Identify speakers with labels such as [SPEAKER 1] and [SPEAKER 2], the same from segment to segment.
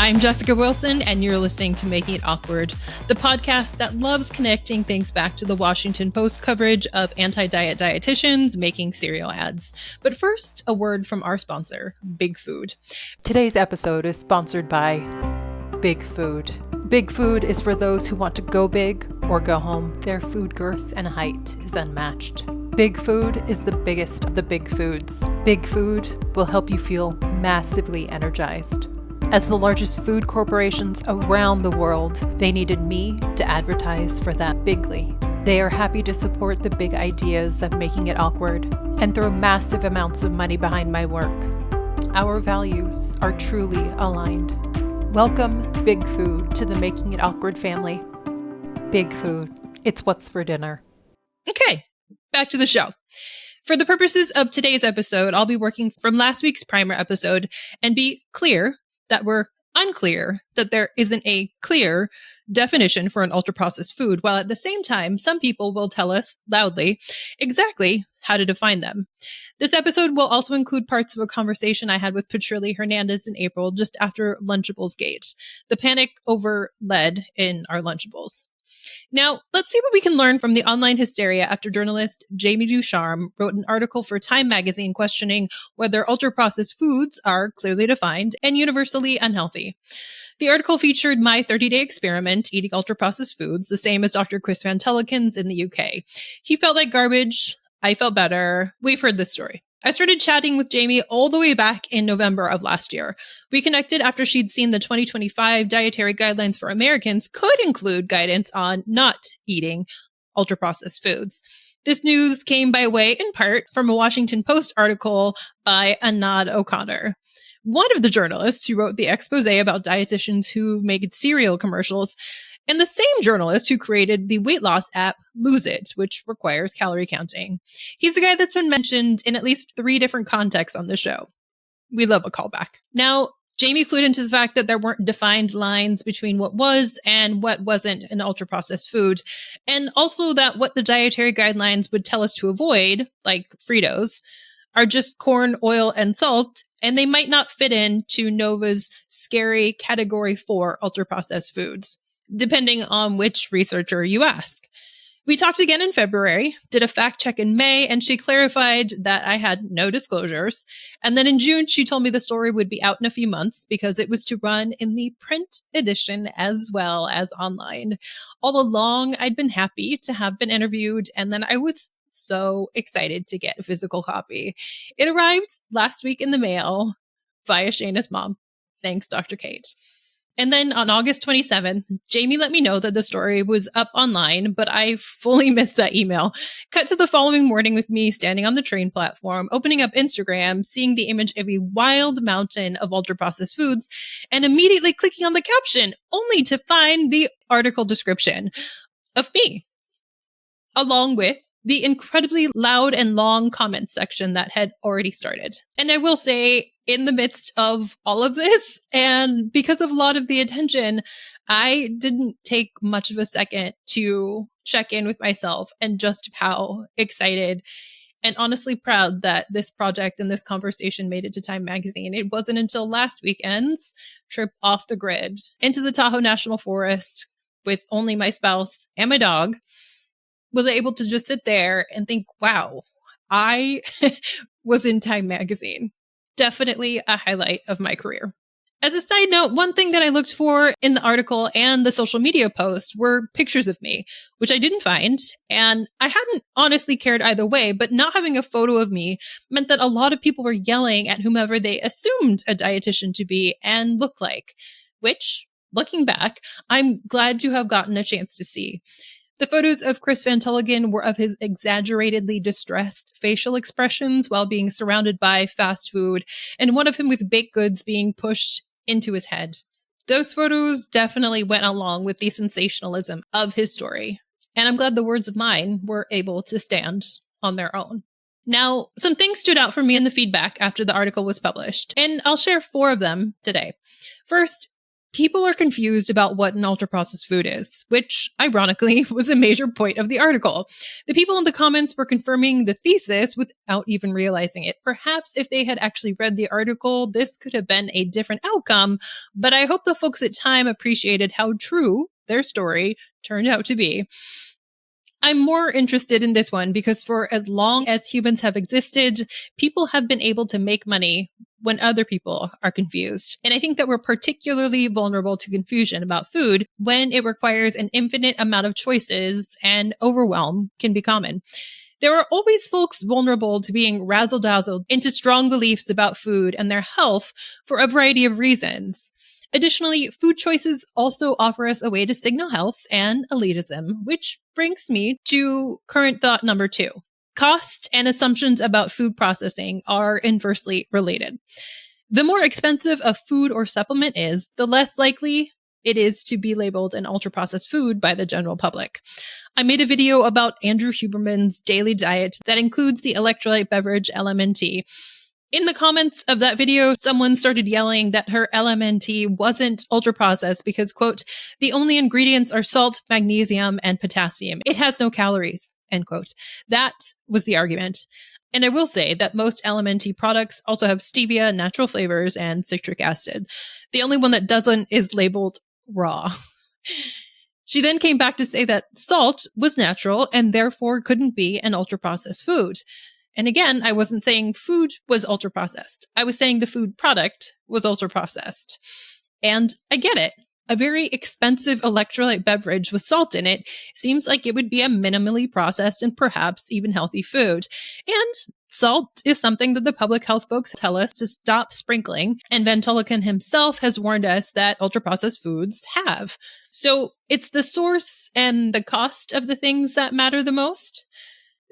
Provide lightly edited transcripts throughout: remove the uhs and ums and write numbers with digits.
[SPEAKER 1] I'm Jessica Wilson, and you're listening to Making It Awkward, the podcast that loves connecting things back to the Washington Post coverage of anti-diet dietitians making cereal ads. But first, a word from our sponsor, Big Food.
[SPEAKER 2] Today's episode is sponsored by Big Food. Big Food is for those who want to go big or go home. Their food girth and height is unmatched. Big Food is the biggest of the big foods. Big Food will help you feel massively energized. As the largest food corporations around the world, they needed me to advertise for them bigly. They are happy to support the big ideas of making it awkward and throw massive amounts of money behind my work. Our values are truly aligned. Welcome Big Food to the Making It Awkward family. Big Food, it's what's for dinner.
[SPEAKER 1] Okay, back to the show. For the purposes of today's episode, I'll be working from last week's primer episode and be clear that we're unclear that there isn't a clear definition for an ultra-processed food, while at the same time, some people will tell us loudly exactly how to define them. This episode will also include parts of a conversation I had with Patrilie Hernandez in April, just after Lunchables Gate, the panic over lead in our Lunchables. Now, let's see what we can learn from the online hysteria after journalist Jamie Ducharme wrote an article for Time magazine questioning whether ultra-processed foods are clearly defined and universally unhealthy. The article featured my 30-day experiment eating ultra-processed foods, the same as Dr. Chris Van Telliken's in the UK. He felt like garbage. I felt better. We've heard this story. I started chatting with Jamie all the way back in November of last year. We connected after she'd seen the 2025 dietary guidelines for Americans could include guidance on not eating ultra-processed foods. This news came by way, in part, from a Washington Post article by Anand O'Connor, one of the journalists who wrote the expose about dietitians who make cereal commercials, and the same journalist who created the weight loss app Lose It, which requires calorie counting. He's the guy that's been mentioned in at least 3 different contexts on the show. We love a callback. Now, Jamie clued into the fact that there weren't defined lines between what was and what wasn't an ultra-processed food, and also that what the dietary guidelines would tell us to avoid, like Fritos, are just corn, oil, and salt, and they might not fit into NOVA's scary Category 4 ultra-processed foods, depending on which researcher you ask. We talked again in February, did a fact check in May, and she clarified that I had no disclosures. And then in June, she told me the story would be out in a few months because it was to run in the print edition as well as online. All along, I'd been happy to have been interviewed, and then I was so excited to get a physical copy. It arrived last week in the mail via Shayna's mom. Thanks, Dr. Kate. And then on August 27th, Jamie let me know that the story was up online, but I fully missed that email. Cut to the following morning with me standing on the train platform, opening up Instagram, seeing the image of a wild mountain of ultra-processed foods, and immediately clicking on the caption, only to find the article description of me, along with the incredibly loud and long comment section that had already started. And I will say, in the midst of all of this, and because of a lot of the attention, I didn't take much of a second to check in with myself and just how excited and honestly proud that this project and this conversation made it to Time magazine. It wasn't until last weekend's trip off the grid into the Tahoe National Forest with only my spouse and my dog was able to just sit there and think, wow, I was in Time magazine. Definitely a highlight of my career. As a side note, one thing that I looked for in the article and the social media post were pictures of me, which I didn't find. And I hadn't honestly cared either way, but not having a photo of me meant that a lot of people were yelling at whomever they assumed a dietitian to be and look like, which, looking back, I'm glad to have gotten a chance to see. The photos of Chris Van Telliken were of his exaggeratedly distressed facial expressions while being surrounded by fast food, and one of him with baked goods being pushed into his head. Those photos definitely went along with the sensationalism of his story, and I'm glad the words of mine were able to stand on their own. Now, some things stood out for me in the feedback after the article was published, and I'll share 4 of them today. First, People are confused about what an ultra-processed food is, which, ironically, was a major point of the article. The people in the comments were confirming the thesis without even realizing it. Perhaps if they had actually read the article, this could have been a different outcome, but I hope the folks at Time appreciated how true their story turned out to be. I'm more interested in this one because for as long as humans have existed, people have been able to make money when other people are confused. And I think that we're particularly vulnerable to confusion about food when it requires an infinite amount of choices and overwhelm can be common. There are always folks vulnerable to being razzle-dazzled into strong beliefs about food and their health for a variety of reasons. Additionally, food choices also offer us a way to signal health and elitism, which brings me to current thought number 2. Cost and assumptions about food processing are inversely related. The more expensive a food or supplement is, the less likely it is to be labeled an ultra-processed food by the general public. I made a video about Andrew Huberman's daily diet that includes the electrolyte beverage LMNT. In the comments of that video, someone started yelling that her LMNT wasn't ultra-processed because, quote, the only ingredients are salt, magnesium, and potassium. It has no calories, end quote. That was the argument. And I will say that most LMNT products also have stevia, natural flavors, and citric acid. The only one that doesn't is labeled raw. She then came back to say that salt was natural and therefore couldn't be an ultra-processed food. And again, I wasn't saying food was ultra-processed. I was saying the food product was ultra-processed. And I get it. A very expensive electrolyte beverage with salt in it seems like it would be a minimally processed and perhaps even healthy food. And salt is something that the public health folks tell us to stop sprinkling, and Van Tulleken himself has warned us that ultra-processed foods have. So it's the source and the cost of the things that matter the most.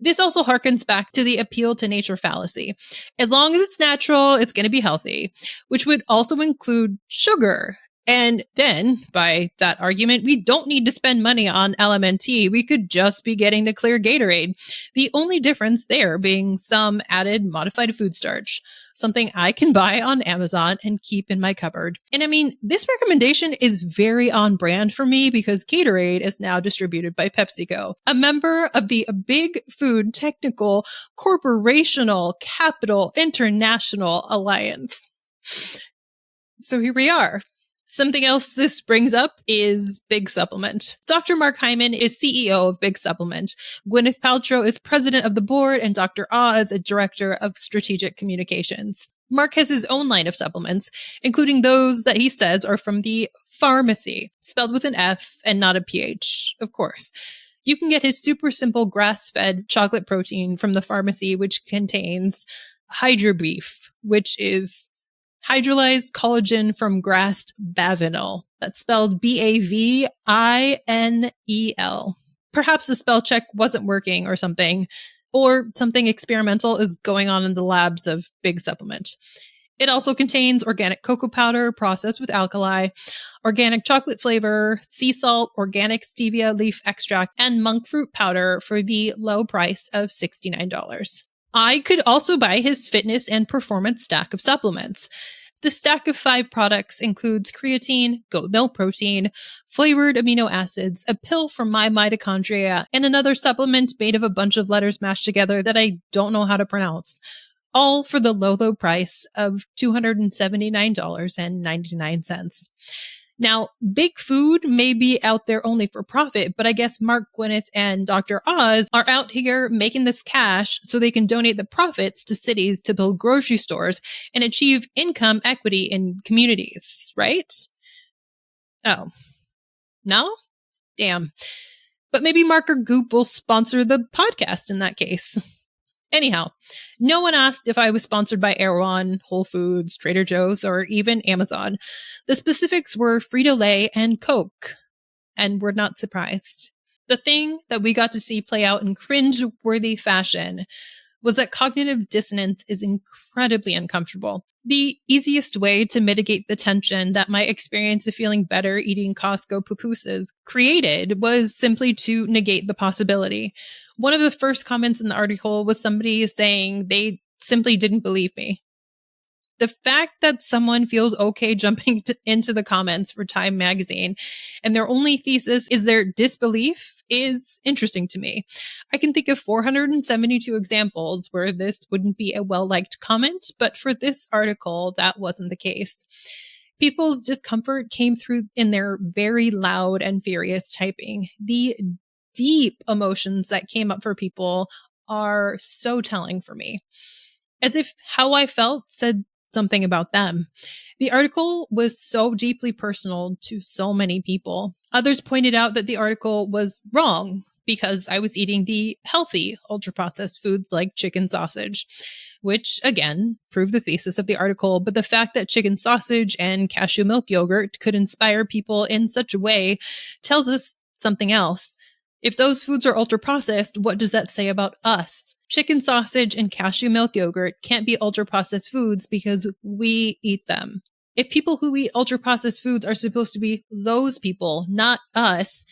[SPEAKER 1] This also harkens back to the appeal to nature fallacy. As long as it's natural, it's going to be healthy, which would also include sugar. And then, by that argument, we don't need to spend money on LMNT. We could just be getting the clear Gatorade. The only difference there being some added modified food starch, something I can buy on Amazon and keep in my cupboard. And I mean, this recommendation is very on brand for me because Gatorade is now distributed by PepsiCo, a member of the Big Food Technical Corporational Capital International Alliance. So here we are. Something else this brings up is Big Supplement. Dr. Mark Hyman is CEO of Big Supplement. Gwyneth Paltrow is president of the board, and Dr. Oz is director of strategic communications. Mark has his own line of supplements, including those that he says are from the pharmacy, spelled with an F and not a PH, of course. You can get his super simple grass-fed chocolate protein from the pharmacy, which contains Hydro Beef, which is hydrolyzed collagen from grassed bavinal. That's spelled Bavinel. Perhaps the spell check wasn't working or something experimental is going on in the labs of Big Supplement. It also contains organic cocoa powder processed with alkali, organic chocolate flavor, sea salt, organic stevia leaf extract, and monk fruit powder for the low price of $69. I could also buy his fitness and performance stack of supplements. The stack of 5 products includes creatine, goat milk protein, flavored amino acids, a pill for my mitochondria, and another supplement made of a bunch of letters mashed together that I don't know how to pronounce. All for the low price of $279.99. Now, Big Food may be out there only for profit, but I guess Mark, Gwyneth, and Dr. Oz are out here making this cash so they can donate the profits to cities to build grocery stores and achieve income equity in communities, right? Oh. No? Damn. But maybe Mark or Goop will sponsor the podcast in that case. Anyhow, no one asked if I was sponsored by Erewhon, Whole Foods, Trader Joe's, or even Amazon. The specifics were Frito-Lay and Coke, and we're not surprised. The thing that we got to see play out in cringe-worthy fashion was that cognitive dissonance is incredibly uncomfortable. The easiest way to mitigate the tension that my experience of feeling better eating Costco pupusas created was simply to negate the possibility. One of the first comments in the article was somebody saying they simply didn't believe me. The fact that someone feels okay jumping into the comments for Time magazine and their only thesis is their disbelief is interesting to me. I can think of 472 examples where this wouldn't be a well-liked comment, but for this article, that wasn't the case. People's discomfort came through in their very loud and furious typing. The deep emotions that came up for people are so telling for me. As if how I felt said something about them. The article was so deeply personal to so many people. Others pointed out that the article was wrong because I was eating the healthy ultra-processed foods like chicken sausage, which again proved the thesis of the article. But the fact that chicken sausage and cashew milk yogurt could inspire people in such a way tells us something else. If those foods are ultra-processed, what does that say about us? Chicken sausage and cashew milk yogurt can't be ultra-processed foods because we eat them. If people who eat ultra-processed foods are supposed to be those people, not us,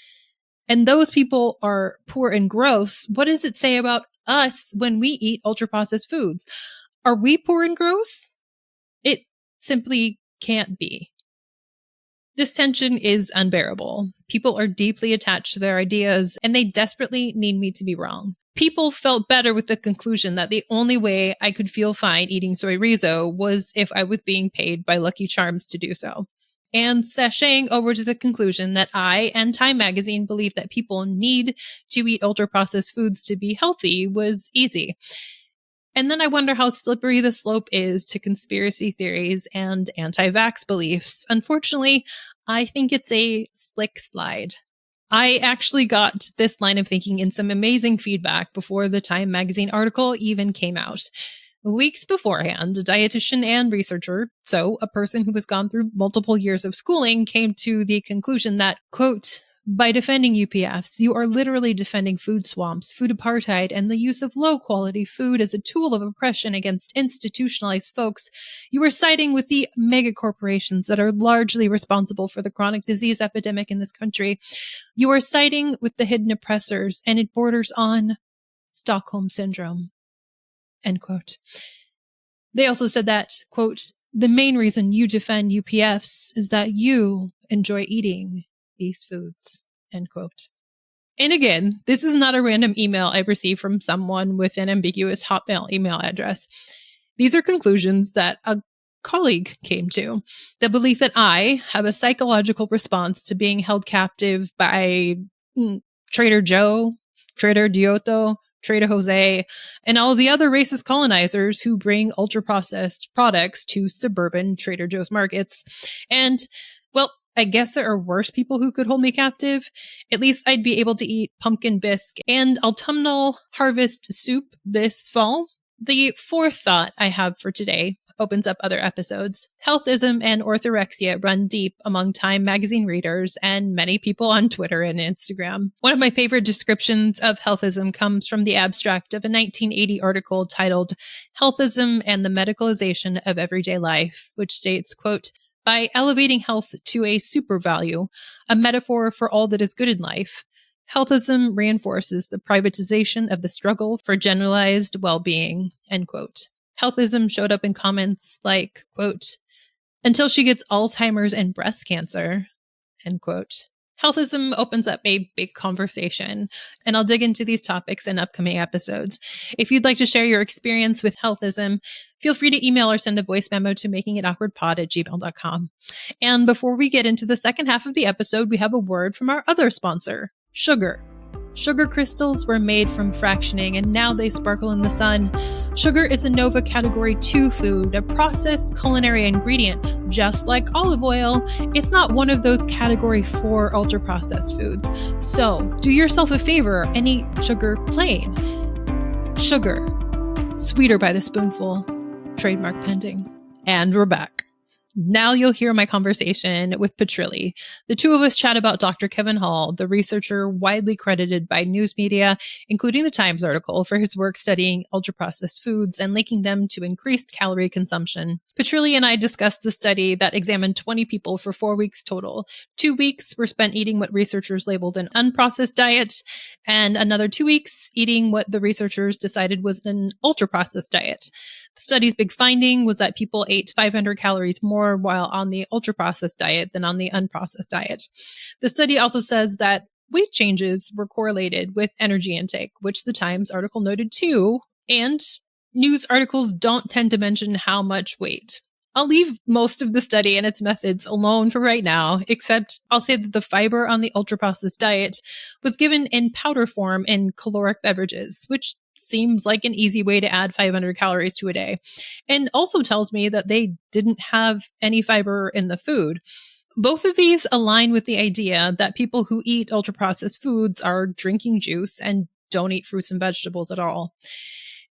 [SPEAKER 1] and those people are poor and gross, what does it say about us when we eat ultra-processed foods? Are we poor and gross? It simply can't be. This tension is unbearable. People are deeply attached to their ideas, and they desperately need me to be wrong. People felt better with the conclusion that the only way I could feel fine eating soy rizo was if I was being paid by Lucky Charms to do so. And sashaying over to the conclusion that I and Time magazine believe that people need to eat ultra-processed foods to be healthy was easy. And then I wonder how slippery the slope is to conspiracy theories and anti-vax beliefs. Unfortunately, I think it's a slick slide. I actually got this line of thinking in some amazing feedback before the Time magazine article even came out. Weeks beforehand, a dietitian and researcher, so a person who has gone through multiple years of schooling, came to the conclusion that, quote, by defending UPFs, you are literally defending food swamps, food apartheid, and the use of low-quality food as a tool of oppression against institutionalized folks. You are siding with the megacorporations that are largely responsible for the chronic disease epidemic in this country. You are siding with the hidden oppressors, and it borders on Stockholm Syndrome. End quote. They also said that, quote, the main reason you defend UPFs is that you enjoy eating these foods, end quote. And again, this is not a random email I received from someone with an ambiguous Hotmail email address. These are conclusions that a colleague came to. The belief that I have a psychological response to being held captive by Trader Joe, Trader Giotto, Trader Jose, and all the other racist colonizers who bring ultra-processed products to suburban Trader Joe's markets. And, well, I guess there are worse people who could hold me captive. At least I'd be able to eat pumpkin bisque and autumnal harvest soup this fall. The fourth thought I have for today opens up other episodes. Healthism and orthorexia run deep among Time magazine readers and many people on Twitter and Instagram. One of my favorite descriptions of healthism comes from the abstract of a 1980 article titled Healthism and the Medicalization of Everyday Life, which states, quote, by elevating health to a super value, a metaphor for all that is good in life, healthism reinforces the privatization of the struggle for generalized well-being, end quote. Healthism showed up in comments like, quote, until she gets Alzheimer's and breast cancer, end quote. Healthism opens up a big conversation, and I'll dig into these topics in upcoming episodes. If you'd like to share your experience with healthism, feel free to email or send a voice memo to makingitawkwardpod@gmail.com. And before we get into the second half of the episode, we have a word from our other sponsor, Sugar. Sugar crystals were made from fractioning, and now they sparkle in the sun. Sugar is a Nova Category 2 food, a processed culinary ingredient. Just like olive oil, it's not one of those Category 4 ultra-processed foods. So, do yourself a favor and eat sugar plain. Sugar. Sweeter by the spoonful. Trademark pending. And we're back. Now you'll hear my conversation with Patrilie. The two of us chat about Dr. Kevin Hall, the researcher widely credited by news media, including the Times article, for his work studying ultra-processed foods and linking them to increased calorie consumption. Patrilie and I discussed the study that examined 20 people for 4 weeks total. 2 weeks were spent eating what researchers labeled an unprocessed diet, and another 2 weeks eating what the researchers decided was an ultra-processed diet. The study's big finding was that people ate 500 calories more while on the ultra-processed diet than on the unprocessed diet. The study also says that weight changes were correlated with energy intake, which the Times article noted too, and news articles don't tend to mention how much weight. I'll leave most of the study and its methods alone for right now, except I'll say that the fiber on the ultra-processed diet was given in powder form in caloric beverages, which seems like an easy way to add 500 calories to a day, and also tells me that they didn't have any fiber in the food. Both of these align with the idea that people who eat ultra-processed foods are drinking juice and don't eat fruits and vegetables at all.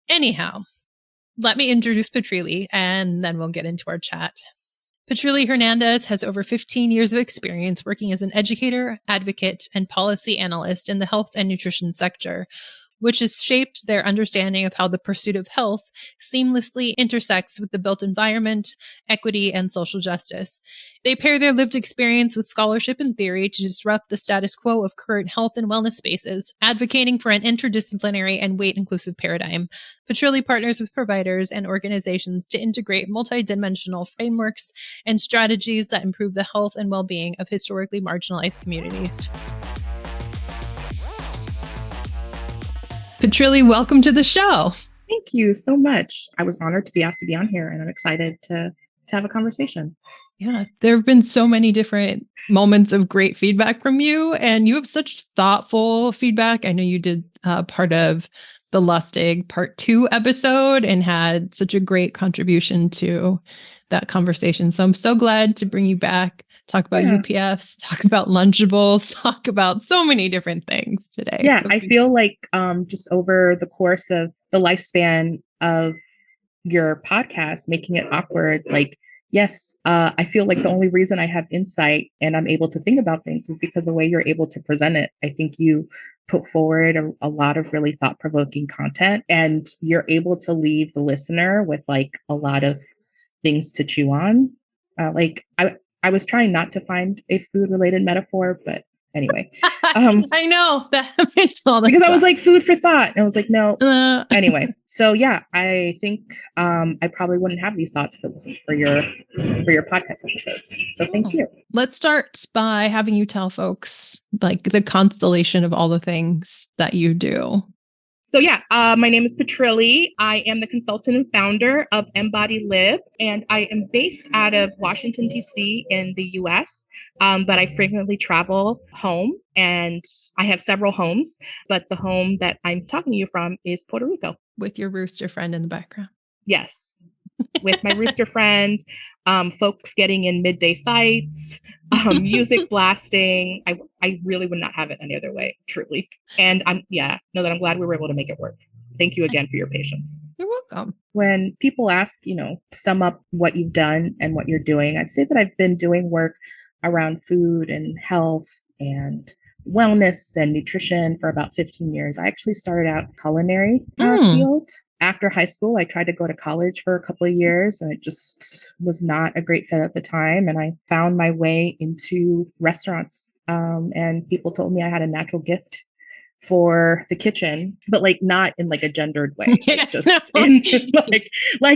[SPEAKER 1] Anyhow, let me introduce Patrilie, and then we'll get into our chat. Patrilie Hernandez has over 15 years of experience working as an educator, advocate, and policy analyst in the health and nutrition sector, which has shaped their understanding of how the pursuit of health seamlessly intersects with the built environment, equity, and social justice. They pair their lived experience with scholarship and theory to disrupt the status quo of current health and wellness spaces, advocating for an interdisciplinary and weight-inclusive paradigm. Patrilie partners with providers and organizations to integrate multidimensional frameworks and strategies that improve the health and well-being of historically marginalized communities. Patrilie, welcome to the show.
[SPEAKER 3] Thank you so much. I was honored to be asked to be on here, and I'm excited to have a conversation.
[SPEAKER 1] Yeah, there have been so many different moments of great feedback from you, and you have such thoughtful feedback. I know you did part of the Lustig Part 2 episode and had such a great contribution to that conversation. So I'm so glad to bring you back. Talk about UPFs, talk about Lunchables, talk about so many different things today.
[SPEAKER 3] Yeah,
[SPEAKER 1] so
[SPEAKER 3] I feel like just over the course of the lifespan of your podcast, making it awkward, like, yes, I feel like the only reason I have insight and I'm able to think about things is because of the way you're able to present it. I think you put forward a lot of really thought-provoking content, and you're able to leave the listener with like a lot of things to chew on. I was trying not to find a food-related metaphor, but anyway.
[SPEAKER 1] I know that makes all the
[SPEAKER 3] because
[SPEAKER 1] time.
[SPEAKER 3] I was like food for thought. And I was like, no. Anyway, so yeah, I think I probably wouldn't have these thoughts for your podcast episodes. So thank you.
[SPEAKER 1] Let's start by having you tell folks like the constellation of all the things that you do.
[SPEAKER 3] So yeah, my name is Patrilie. I am the consultant and founder of Embody Live, and I am based out of Washington, D.C. in the U.S., but I frequently travel home, and I have several homes, but the home that I'm talking to you from is Puerto Rico.
[SPEAKER 1] With your rooster friend in the background.
[SPEAKER 3] Yes. With my rooster friend, folks getting in midday fights, music blasting. I really would not have it any other way, truly. And I'm glad we were able to make it work. Thank you again for your patience.
[SPEAKER 1] You're welcome.
[SPEAKER 3] When people ask, sum up what you've done and what you're doing, I'd say that I've been doing work around food and health and wellness and nutrition for about 15 years. I actually started out culinary field. After high school, I tried to go to college for a couple of years, and it just was not a great fit at the time. And I found my way into restaurants. And people told me I had a natural gift for the kitchen, but like not in like a gendered way.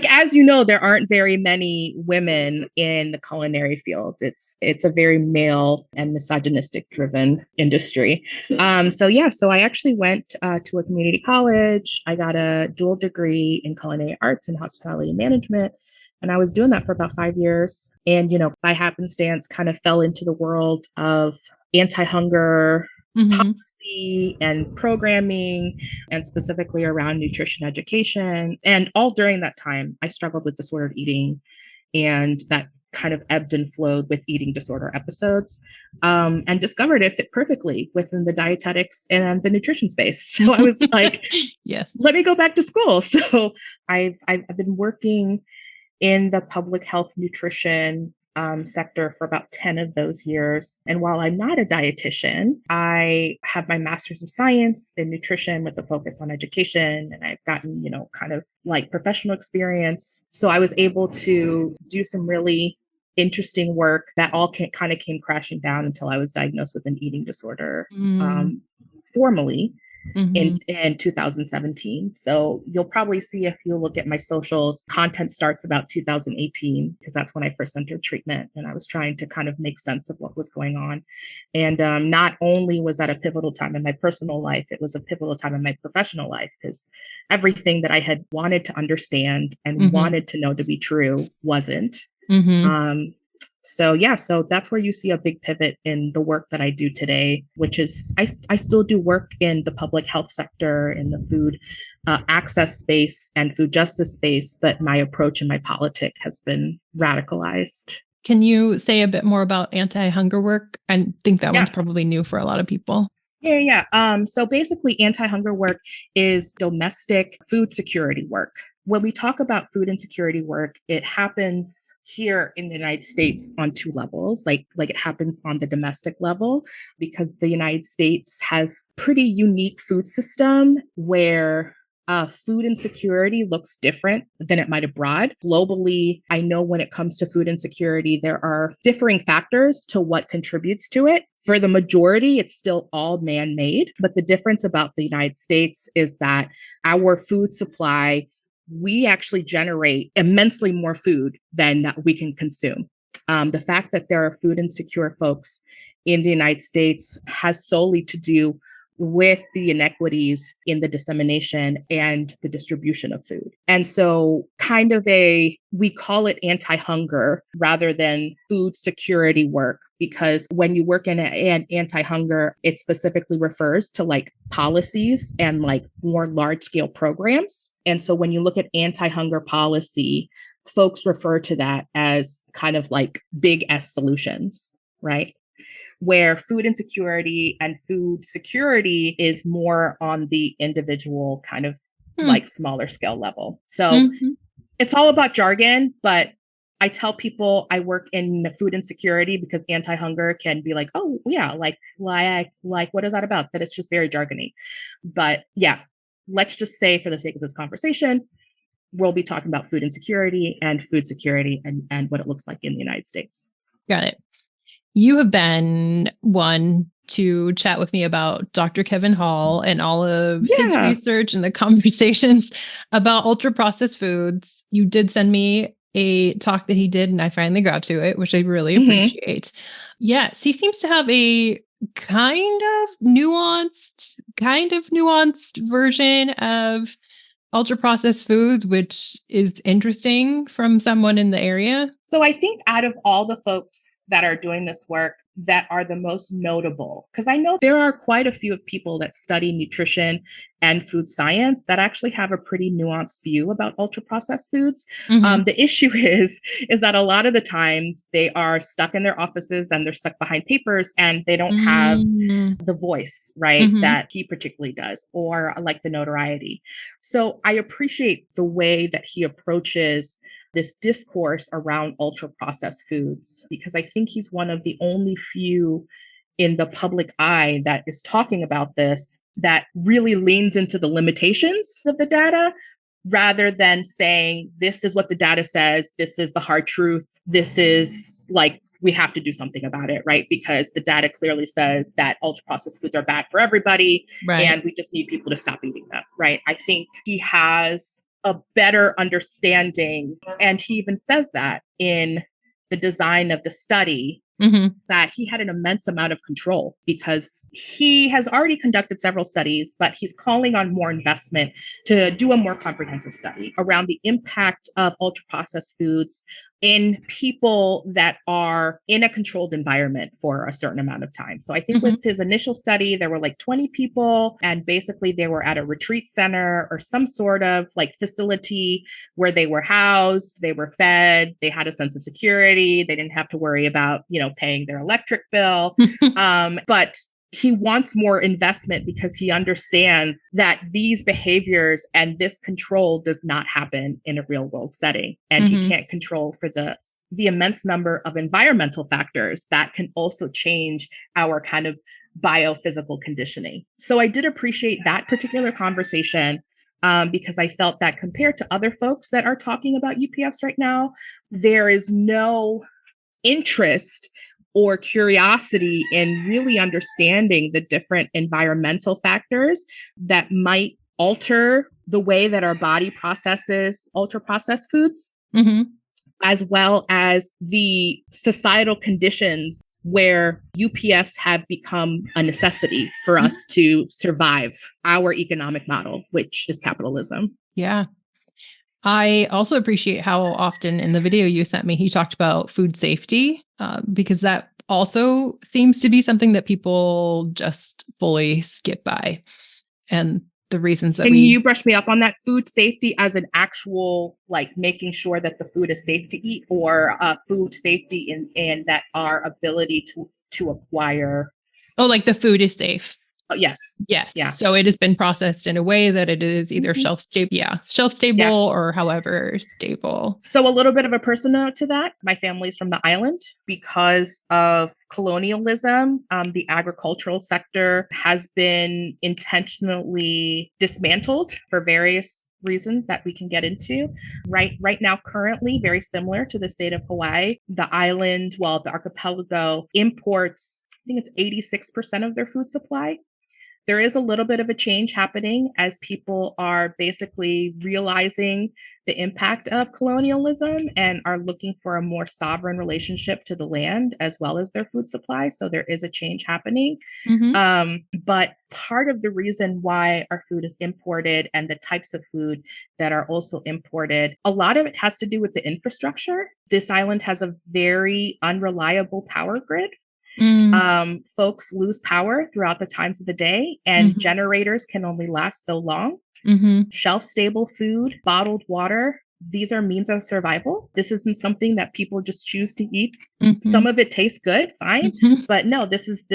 [SPEAKER 3] As you know, there aren't very many women in the culinary field. It's a very male and misogynistic driven industry. So I actually went to a community college. I got a dual degree in culinary arts and hospitality management. And I was doing that for about 5 years. And, by happenstance, kind of fell into the world of anti-hunger policy and programming, and specifically around nutrition education. And all during that time, I struggled with disordered eating, and that kind of ebbed and flowed with eating disorder episodes, and discovered it fit perfectly within the dietetics and the nutrition space. So I was like,
[SPEAKER 1] yes,
[SPEAKER 3] let me go back to school. So I've been working in the public health nutrition sector for about 10 of those years. And while I'm not a dietitian, I have my master's of science in nutrition with a focus on education. And I've gotten, kind of like professional experience. So I was able to do some really interesting work that all kind of came crashing down until I was diagnosed with an eating disorder formally. in 2017. So you'll probably see, if you look at my socials, content starts about 2018, because that's when I first entered treatment and I was trying to kind of make sense of what was going on. And not only was that a pivotal time in my personal life, it was a pivotal time in my professional life, because everything that I had wanted to understand and wanted to know to be true wasn't. So that's where you see a big pivot in the work that I do today, which is I still do work in the public health sector, in the food access space and food justice space, but my approach and my politic has been radicalized.
[SPEAKER 1] Can you say a bit more about anti-hunger work? I think that one's probably new for a lot of people.
[SPEAKER 3] So basically, anti-hunger work is domestic food security work. When we talk about food insecurity work, it happens here in the United States on two levels, like it happens on the domestic level, because the United States has pretty unique food system where food insecurity looks different than it might abroad. Globally, I know when it comes to food insecurity, there are differing factors to what contributes to it. For the majority, it's still all man-made. But the difference about the United States is that our food supply, we actually generate immensely more food than we can consume. The fact that there are food insecure folks in the United States has solely to do with the inequities in the dissemination and the distribution of food. And so we call it anti-hunger rather than food security work, because when you work in an anti-hunger, it specifically refers to like policies and like more large scale programs. And so when you look at anti-hunger policy, folks refer to that as kind of like big S solutions, right? Where food insecurity and food security is more on the individual kind of like smaller scale level. So it's all about jargon, but I tell people I work in food insecurity because anti-hunger can be like, oh yeah, like what is that about? That it's just very jargony. But yeah, let's just say for the sake of this conversation, we'll be talking about food insecurity and food security and what it looks like in the United States.
[SPEAKER 1] Got it. You have been one to chat with me about Dr. Kevin Hall and all of his research and the conversations about ultra processed foods. You did send me a talk that he did, and I finally got to it, which I really appreciate. Yes, he seems to have a kind of nuanced version of ultra processed foods, which is interesting from someone in the area.
[SPEAKER 3] So I think out of all the folks that are doing this work that are the most notable, because I know there are quite a few of people that study nutrition and food science that actually have a pretty nuanced view about ultra processed foods. The issue is that a lot of the times they are stuck in their offices and they're stuck behind papers and they don't have the voice, right, that he particularly does, or like the notoriety. So I appreciate the way that he approaches this discourse around ultra processed foods, because I think he's one of the only few in the public eye that is talking about this, that really leans into the limitations of the data rather than saying, this is what the data says, this is the hard truth, this is like, we have to do something about it, right? Because the data clearly says that ultra processed foods are bad for everybody, and we just need people to stop eating them, right? I think he has a better understanding, and he even says that in the design of the study, that he had an immense amount of control because he has already conducted several studies, but he's calling on more investment to do a more comprehensive study around the impact of ultra processed foods in people that are in a controlled environment for a certain amount of time. So I think with his initial study, there were like 20 people, and basically they were at a retreat center or some sort of like facility where they were housed, they were fed, they had a sense of security, they didn't have to worry about, paying their electric bill. But he wants more investment because he understands that these behaviors and this control does not happen in a real world setting. And he can't control for the immense number of environmental factors that can also change our kind of biophysical conditioning. So I did appreciate that particular conversation because I felt that compared to other folks that are talking about UPFs right now, there is no interest or curiosity in really understanding the different environmental factors that might alter the way that our body processes ultra processed foods, as well as the societal conditions where UPFs have become a necessity for us to survive our economic model, which is capitalism.
[SPEAKER 1] Yeah. I also appreciate how often in the video you sent me, he talked about food safety, because that also seems to be something that people just fully skip by. And the reasons that
[SPEAKER 3] Can you brush me up on that? Food safety as an actual, like making sure that the food is safe to eat, or food safety in that our ability to acquire.
[SPEAKER 1] Oh, like the food is safe.
[SPEAKER 3] Yes.
[SPEAKER 1] Yes.
[SPEAKER 3] Yeah.
[SPEAKER 1] So it has been processed in a way that it is either shelf stable or however stable.
[SPEAKER 3] So a little bit of a personal note to that. My family's from the island. Because of colonialism, the agricultural sector has been intentionally dismantled for various reasons that we can get into. Right now, currently, very similar to the state of Hawaii, the island, the archipelago imports, I think it's 86% of their food supply. There is a little bit of a change happening as people are basically realizing the impact of colonialism and are looking for a more sovereign relationship to the land as well as their food supply. So there is a change happening. But part of the reason why our food is imported and the types of food that are also imported, a lot of it has to do with the infrastructure. This island has a very unreliable power grid. Folks lose power throughout the times of the day, and generators can only last so long. Shelf stable food, bottled water, these are means of survival. This isn't something that people just choose to eat. Some of it tastes good, fine, but no, this is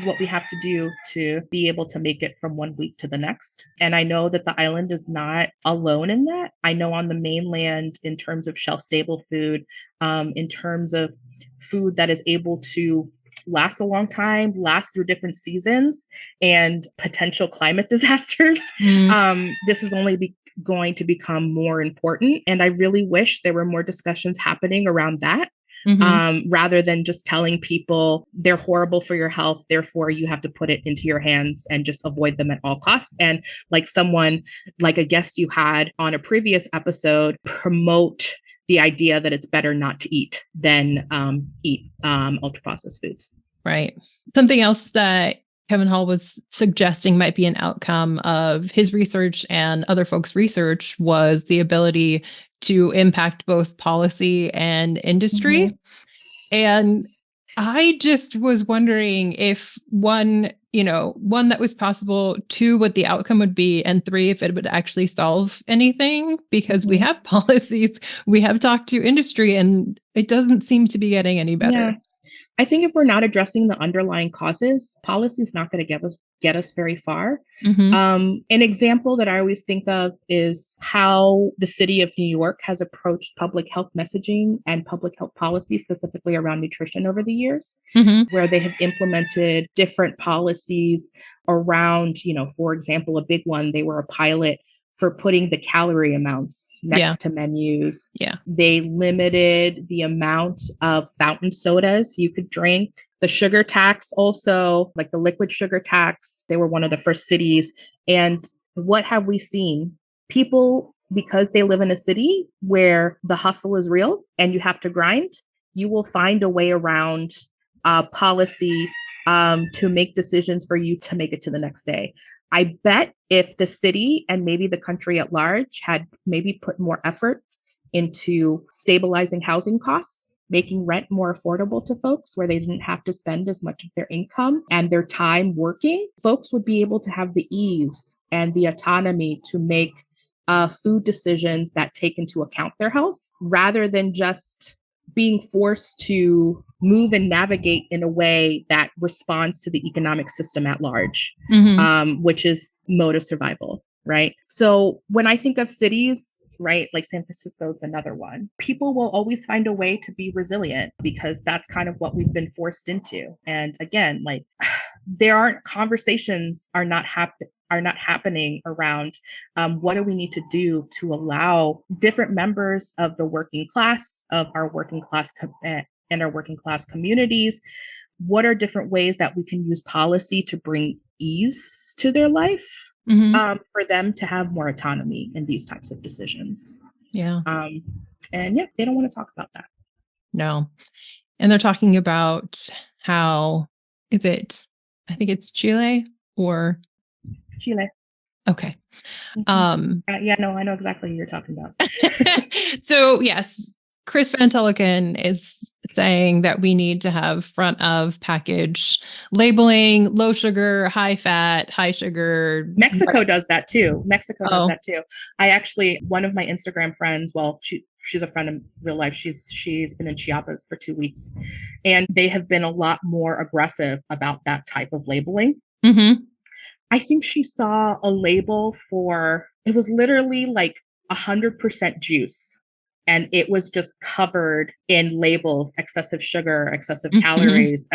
[SPEAKER 3] what we have to do to be able to make it from one week to the next. And I know that the island is not alone in that. I know on the mainland, in terms of shelf stable food, in terms of food that is able to last a long time, last through different seasons and potential climate disasters, this is only going to become more important. And I really wish there were more discussions happening around that. Rather than just telling people they're horrible for your health, therefore you have to put it into your hands and just avoid them at all costs. And like a guest you had on a previous episode, promote the idea that it's better not to eat than eat ultra processed foods.
[SPEAKER 1] Right. Something else that Kevin Hall was suggesting might be an outcome of his research and other folks' research was the ability to impact both policy and industry. And I just was wondering if one, that was possible, two, what the outcome would be, and three, if it would actually solve anything, because we have policies, we have talked to industry, and it doesn't seem to be getting any better.
[SPEAKER 3] Yeah. I think if we're not addressing the underlying causes, policy is not going to get us very far. An example that I always think of is how the city of New York has approached public health messaging and public health policy, specifically around nutrition over the years, where they have implemented different policies around, for example, a big one, they were a pilot for putting the calorie amounts next to menus. They limited the amount of fountain sodas you could drink. The sugar tax also, like the liquid sugar tax, they were one of the first cities. And what have we seen? People, because they live in a city where the hustle is real and you have to grind, you will find a way around policy to make decisions for you to make it to the next day. I bet if the city and maybe the country at large had maybe put more effort into stabilizing housing costs, making rent more affordable to folks where they didn't have to spend as much of their income and their time working, folks would be able to have the ease and the autonomy to make food decisions that take into account their health, rather than just being forced to move and navigate in a way that responds to the economic system at large, which is mode of survival, right? So when I think of cities, right, like San Francisco is another one, people will always find a way to be resilient because that's kind of what we've been forced into. And again, like conversations are not happening around what do we need to do to allow different members of the working class, of our working class in our working class communities? What are different ways that we can use policy to bring ease to their life, for them to have more autonomy in these types of decisions?
[SPEAKER 1] Yeah.
[SPEAKER 3] And yeah, they don't want to talk about that.
[SPEAKER 1] No. And they're talking about how, I think it's Chile or
[SPEAKER 3] Chile.
[SPEAKER 1] Okay.
[SPEAKER 3] Yeah, no, I know exactly what you're talking about.
[SPEAKER 1] So yes, Chris Van Tulleken is saying that we need to have front of package labeling, low sugar, high fat, high sugar.
[SPEAKER 3] Mexico does that too. I actually, one of my Instagram friends, well, she's a friend in real life. She's been in Chiapas for 2 weeks, and they have been a lot more aggressive about that type of labeling. I think she saw a label for, it was literally like 100% juice. And it was just covered in labels, excessive sugar, excessive calories.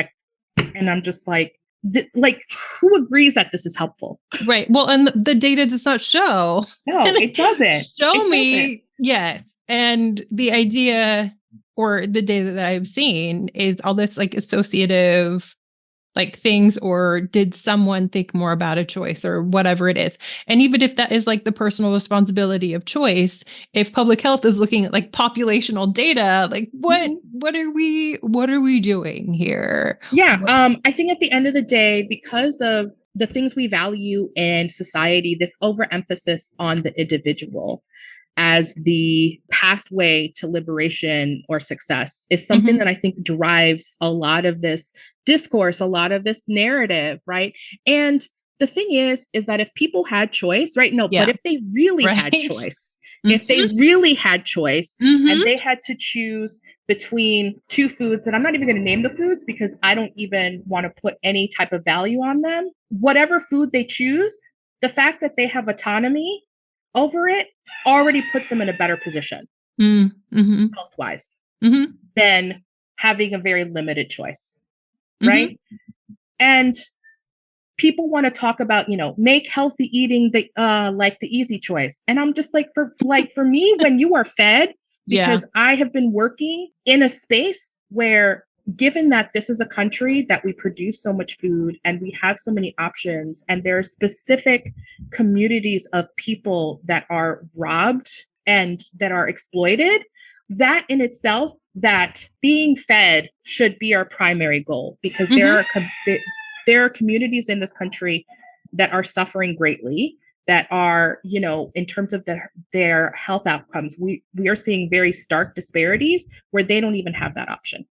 [SPEAKER 3] And I'm just like, who agrees that this is helpful?
[SPEAKER 1] Right. Well, and the data does not show.
[SPEAKER 3] No, it doesn't.
[SPEAKER 1] Yes. And the idea or the data that I've seen is all this like associative like things, or did someone think more about a choice or whatever it is? And even if that is like the personal responsibility of choice, if public health is looking at like populational data, like what are we doing here?
[SPEAKER 3] Yeah. I think at the end of the day, because of the things we value in society, this overemphasis on the individual as the pathway to liberation or success is something that I think drives a lot of this discourse, a lot of this narrative, right? And the thing is that if people had choice, right? No, but if they really had choice, if they really had choice and they had to choose between two foods, and I'm not even going to name the foods because I don't even want to put any type of value on them, whatever food they choose, the fact that they have autonomy over it already puts them in a better position health-wise than having a very limited choice, right? And people want to talk about, make healthy eating the like the easy choice. And I'm just like, for me, when you are fed, because I have been working in a space where, given that this is a country that we produce so much food and we have so many options, and there are specific communities of people that are robbed and that are exploited, that in itself, that being fed should be our primary goal, because there are communities in this country that are suffering greatly, that are, in terms of their health outcomes, we are seeing very stark disparities where they don't even have that option.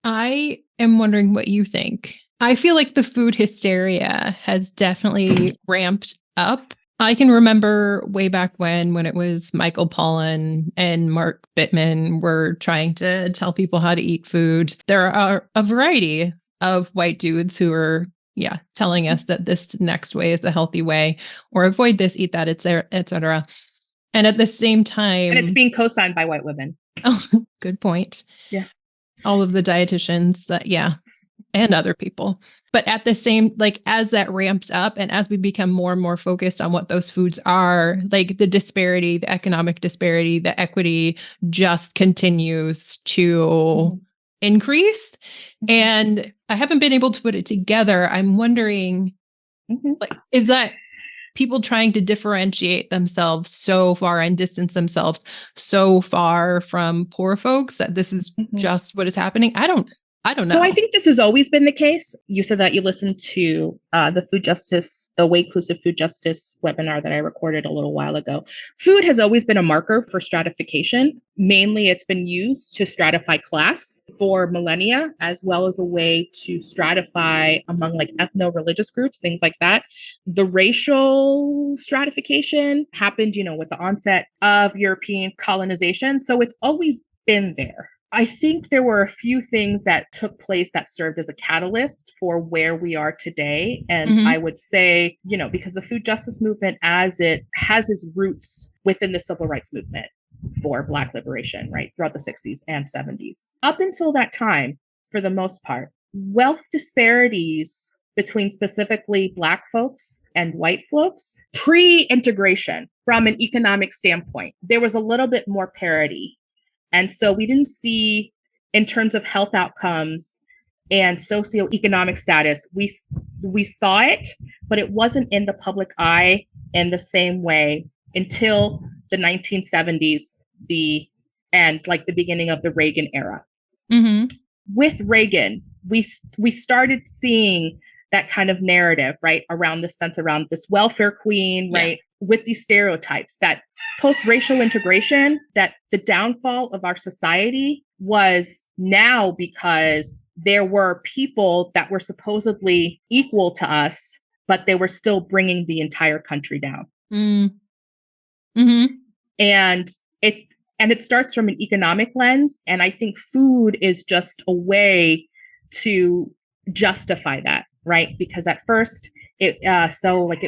[SPEAKER 1] I am wondering what you think. I feel like the food hysteria has definitely ramped up. I can remember way back when it was Michael Pollan and Mark Bittman were trying to tell people how to eat food. There are a variety of white dudes who are, telling us that this next way is the healthy way, or avoid this, eat that, et cetera. And at the same time...
[SPEAKER 3] And it's being co-signed by white women.
[SPEAKER 1] Oh, good point.
[SPEAKER 3] Yeah.
[SPEAKER 1] All of the dietitians that, and other people. But at the same, like, as that ramps up and as we become more and more focused on what those foods are, like the disparity, the economic disparity, the equity just continues to increase. And I haven't been able to put it together. I'm wondering, like, is that people trying to differentiate themselves so far and distance themselves so far from poor folks that this is just what is happening? I don't know.
[SPEAKER 3] So I think this has always been the case. You said that you listened to the Way Inclusive Food Justice webinar that I recorded a little while ago. Food has always been a marker for stratification. Mainly, it's been used to stratify class for millennia, as well as a way to stratify among like ethno-religious groups, things like that. The racial stratification happened, with the onset of European colonization. So it's always been there. I think there were a few things that took place that served as a catalyst for where we are today. And I would say, because the food justice movement, as it has its roots within the civil rights movement for Black liberation, right, throughout the 60s and 70s. Up until that time, for the most part, wealth disparities between specifically Black folks and white folks, pre-integration from an economic standpoint, there was a little bit more parity. And so we didn't see in terms of health outcomes and socioeconomic status, we saw it, but it wasn't in the public eye in the same way until the 1970s, and like the beginning of the Reagan era.
[SPEAKER 1] Mm-hmm.
[SPEAKER 3] With Reagan, we started seeing that kind of narrative, right, around this sense, around this welfare queen, right, with these stereotypes, that post-racial integration, that the downfall of our society was now because there were people that were supposedly equal to us, but they were still bringing the entire country down.
[SPEAKER 1] Mm-hmm.
[SPEAKER 3] And it starts from an economic lens. And I think food is just a way to justify that, right? Because at first it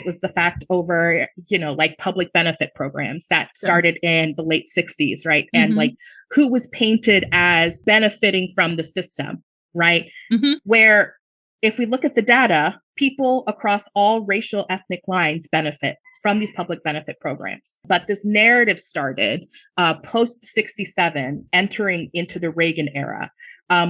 [SPEAKER 3] was the fact over, like public benefit programs that started in the late 60s, right? Mm-hmm. And like who was painted as benefiting from the system, right? Mm-hmm. Where if we look at the data, people across all racial ethnic lines benefit from these public benefit programs. But this narrative started post 67, entering into the Reagan era,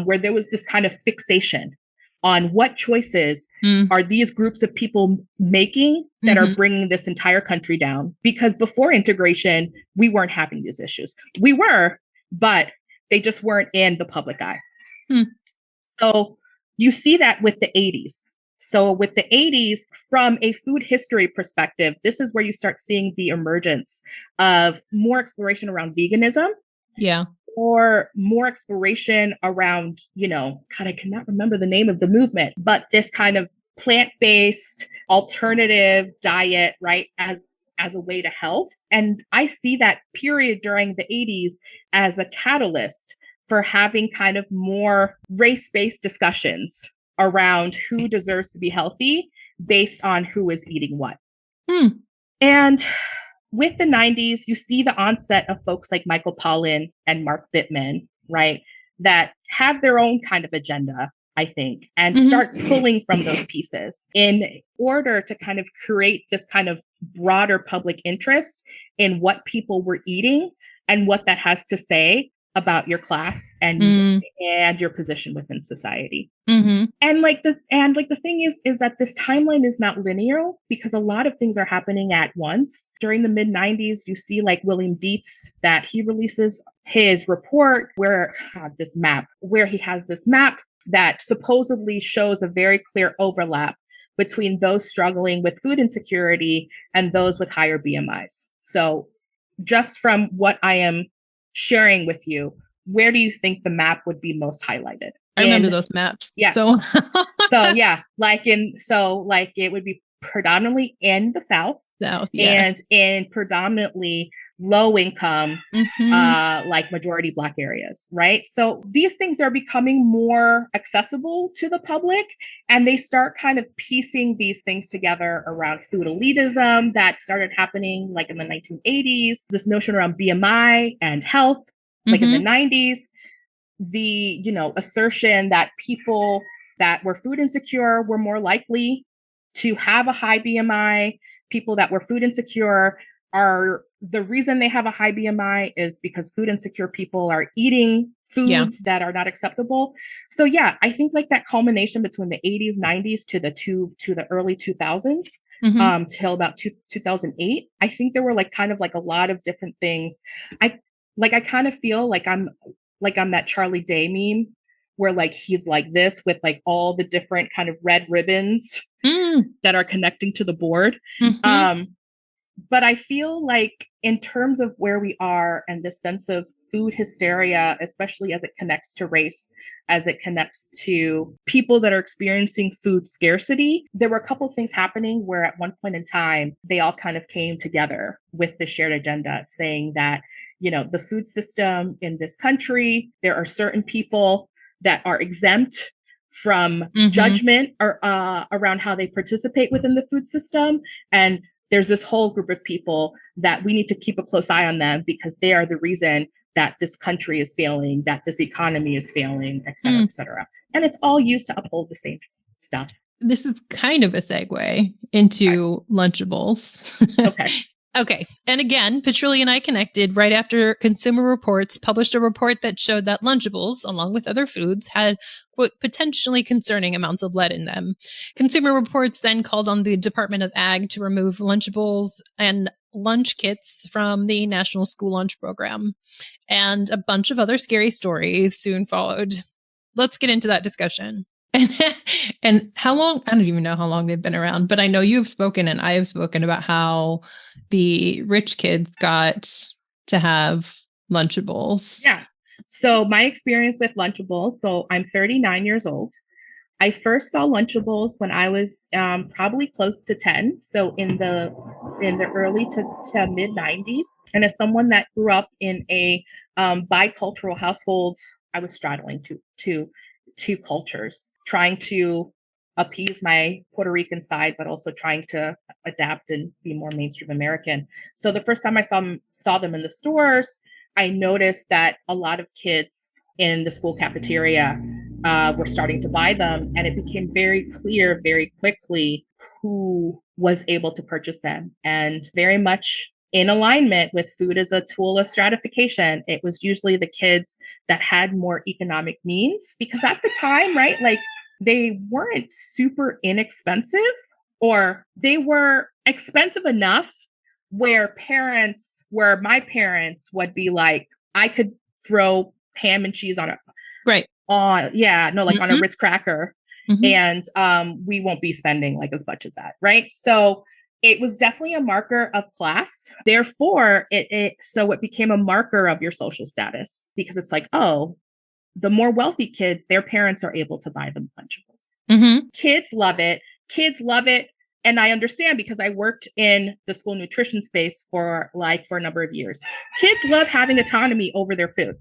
[SPEAKER 3] where there was this kind of fixation on what choices are these groups of people making that are bringing this entire country down. Because before integration, we weren't having these issues. We were, but they just weren't in the public eye. So you see that with the 80s. So with the 80s, from a food history perspective, this is where you start seeing the emergence of more exploration around veganism.
[SPEAKER 1] Yeah.
[SPEAKER 3] Or more exploration around, God, I cannot remember the name of the movement, but this kind of plant-based alternative diet, right, as a way to health. And I see that period during the 80s as a catalyst for having kind of more race-based discussions around who deserves to be healthy based on who is eating what. And with the 90s, you see the onset of folks like Michael Pollan and Mark Bittman, right, that have their own kind of agenda, I think, and start pulling from those pieces in order to kind of create this kind of broader public interest in what people were eating and what that has to say about your class and your position within society. And the thing is that this timeline is not linear, because a lot of things are happening at once. During the mid-90s, you see like William Dietz, that he releases his report where he has this map that supposedly shows a very clear overlap between those struggling with food insecurity and those with higher BMIs. So just from what I am sharing with you, where do you think the map would be most highlighted?
[SPEAKER 1] I remember those maps.
[SPEAKER 3] Yeah.
[SPEAKER 1] So
[SPEAKER 3] it would be predominantly in the South,
[SPEAKER 1] yes.
[SPEAKER 3] And in predominantly low income, like majority Black areas, right? So these things are becoming more accessible to the public, and they start kind of piecing these things together around food elitism that started happening like in the 1980s, this notion around BMI and health, like in the 90s, the, assertion that people that were food insecure were more likely to have a high BMI. People that were food insecure the reason they have a high BMI is because food insecure people are eating foods that are not acceptable. So I think like that culmination between the 80s, 90s to the early 2000s, till about 2008, I think there were like kind of like a lot of different things. I kind of feel like I'm that Charlie Day meme where like he's like this with like all the different kind of red ribbons that are connecting to the board. But I feel like in terms of where we are and the sense of food hysteria, especially as it connects to race, as it connects to people that are experiencing food scarcity, there were a couple of things happening where at one point in time, they all kind of came together with the shared agenda saying that, the food system in this country, there are certain people that are exempt from judgment or around how they participate within the food system. And there's this whole group of people that we need to keep a close eye on them because they are the reason that this country is failing, that this economy is failing, et cetera, et cetera. And it's all used to uphold the same stuff.
[SPEAKER 1] This is kind of a segue into Lunchables.
[SPEAKER 3] Okay.
[SPEAKER 1] Okay. And again, Patrilie and I connected right after Consumer Reports published a report that showed that Lunchables, along with other foods, had potentially concerning amounts of lead in them. Consumer Reports then called on the Department of Ag to remove Lunchables and lunch kits from the National School Lunch Program. And a bunch of other scary stories soon followed. Let's get into that discussion. And how long, I don't even know how long they've been around, but I know you have spoken and I have spoken about how the rich kids got to have Lunchables.
[SPEAKER 3] Yeah. So my experience with Lunchables, so I'm 39 years old. I first saw Lunchables when I was probably close to 10. So in the early to mid 90s. And as someone that grew up in a bicultural household, I was straddling two cultures, trying to appease my Puerto Rican side, but also trying to adapt and be more mainstream American. So the first time I saw them in the stores, I noticed that a lot of kids in the school cafeteria were starting to buy them. And it became very clear very quickly who was able to purchase them. And very much in alignment with food as a tool of stratification, it was usually the kids that had more economic means, because at the time, right, like they weren't super inexpensive, or they were expensive enough where my parents would be like, I could throw ham and cheese on on a Ritz cracker, and we won't be spending like as much as that, right? So it was definitely a marker of class. Therefore, it became a marker of your social status, because it's like, oh, the more wealthy kids, their parents are able to buy them Lunchables. Kids love it. And I understand, because I worked in the school nutrition space for a number of years. Kids love having autonomy over their food.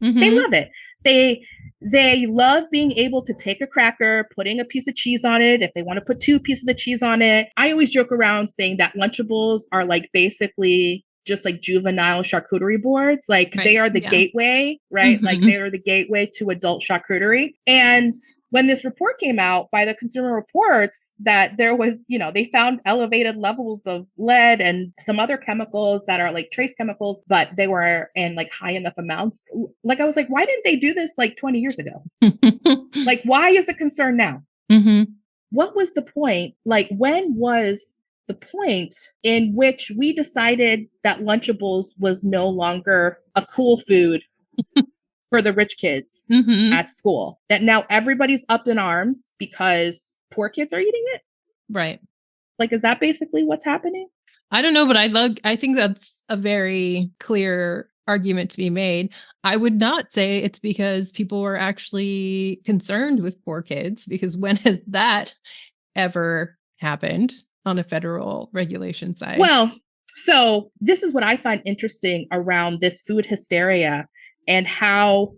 [SPEAKER 3] They love it. They love being able to take a cracker, putting a piece of cheese on it. If they want to put 2 pieces of cheese on it. I always joke around saying that Lunchables are like basically just like juvenile charcuterie boards. Like they are the gateway, right? Like they are the gateway to adult charcuterie. And when this report came out by the Consumer Reports, that there was, they found elevated levels of lead and some other chemicals that are like trace chemicals, but they were in like high enough amounts. Like, I was like, why didn't they do this like 20 years ago? Like, why is the concern now? What was the point? Like, when was the point in which we decided that Lunchables was no longer a cool food for the rich kids at school, that now everybody's up in arms because poor kids are eating it?
[SPEAKER 1] Right.
[SPEAKER 3] Like, is that basically what's happening?
[SPEAKER 1] I don't know, but I think that's a very clear argument to be made. I would not say it's because people were actually concerned with poor kids, because when has that ever happened on a federal regulation side?
[SPEAKER 3] Well, so this is what I find interesting around this food hysteria, and how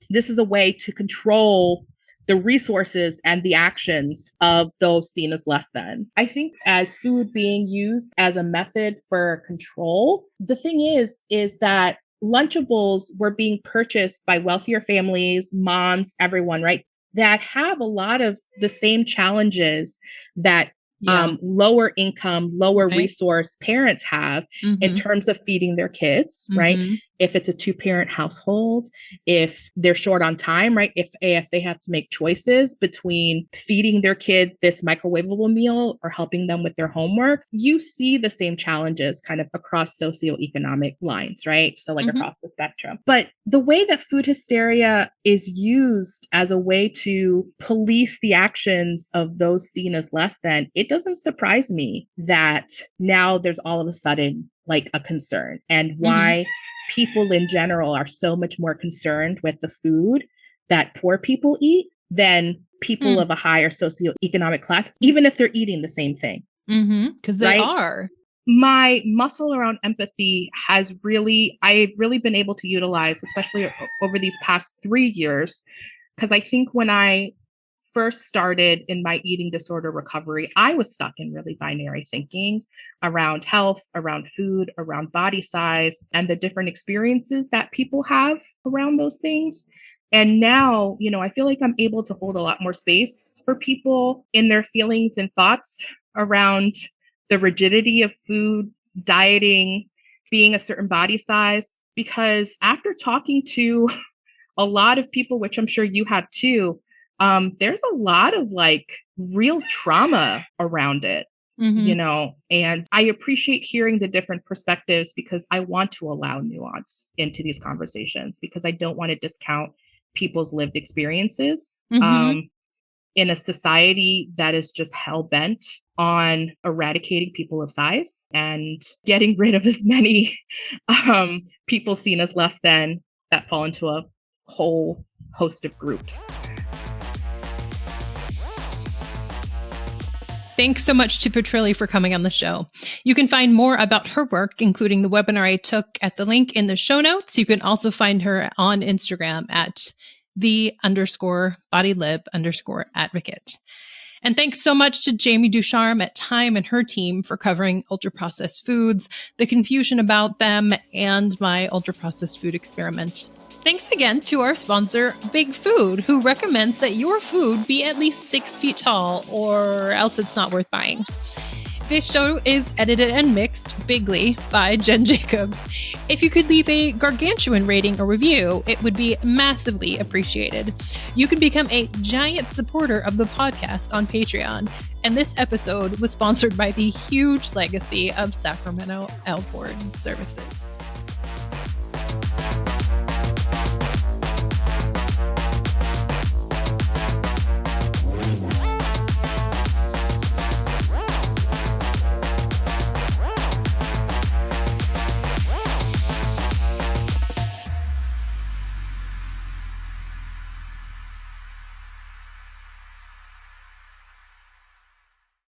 [SPEAKER 3] this is a way to control the resources and the actions of those seen as less than. I think as food being used as a method for control, the thing is that Lunchables were being purchased by wealthier families, moms, everyone, right? That have a lot of the same challenges that lower income, lower resource parents have in terms of feeding their kids, right? If it's a 2-parent household, if they're short on time, right? If they have to make choices between feeding their kid this microwavable meal or helping them with their homework, you see the same challenges kind of across socioeconomic lines, right? So like across the spectrum. But the way that food hysteria is used as a way to police the actions of those seen as less than, it doesn't surprise me that now there's all of a sudden like a concern, and why people in general are so much more concerned with the food that poor people eat than people of a higher socioeconomic class, even if they're eating the same thing.
[SPEAKER 1] Because they are.
[SPEAKER 3] My muscle around empathy I've really been able to utilize, especially over these past 3 years, because I think when I first started in my eating disorder recovery, I was stuck in really binary thinking around health, around food, around body size, and the different experiences that people have around those things. And now, I feel like I'm able to hold a lot more space for people in their feelings and thoughts around the rigidity of food dieting, being a certain body size, because after talking to a lot of people, which I'm sure you have too, there's a lot of like real trauma around it, you know, and I appreciate hearing the different perspectives because I want to allow nuance into these conversations because I don't want to discount people's lived experiences in a society that is just hell-bent on eradicating people of size and getting rid of as many people seen as less than that fall into a whole host of groups.
[SPEAKER 1] Thanks so much to Patrilie for coming on the show. You can find more about her work, including the webinar I took, at the link in the show notes. You can also find her on Instagram at _bodylib_advocate. And thanks so much to Jamie Ducharme at Time and her team for covering ultra-processed foods, the confusion about them, and my ultra-processed food experiment. Thanks again to our sponsor, Big Food, who recommends that your food be at least 6 feet tall, or else it's not worth buying. This show is edited and mixed bigly by Jen Jacobs. If you could leave a gargantuan rating or review, it would be massively appreciated. You can become a giant supporter of the podcast on Patreon. And this episode was sponsored by the huge legacy of Sacramento L Board Services.